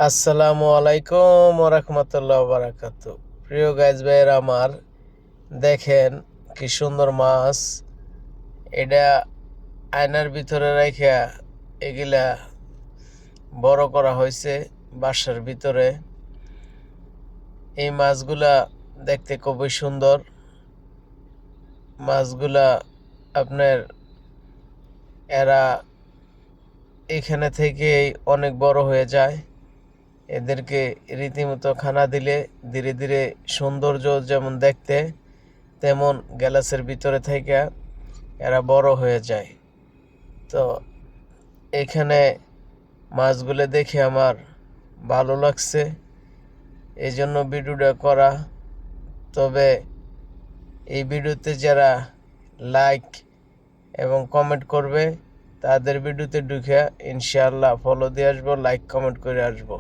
আসসালামু আলাইকুম ওরহমতুল্লাহ বারাকাতু। প্রিয় গাইজ ভাইয়ের আমার, দেখেন কি সুন্দর মাছ। এটা আয়নার ভিতরে রেখে এগুলা বড় করা হয়েছে বাসার ভিতরে। এই মাছগুলা দেখতে খুবই সুন্দর। মাছগুলা আপনার এরা এখানে থেকেই অনেক বড় হয়ে যায়। এদেরকে রীতিমতো খানা দিলে ধীরে ধীরে সৌন্দর্য যেমন দেখতে, তেমন গ্যালাসের ভিতরে থেকে এরা বড় হয়ে যায়। তো এখানে মাছগুলো দেখে আমার ভালো লাগছে, এই জন্য ভিডিওটা করা। তবে এই ভিডিওতে যারা লাইক এবং কমেন্ট করবে তাদের ভিডিওতে ঢুকে ইনশাআল্লাহ ফলো দিয়ে আসবো, লাইক কমেন্ট করে আসবো।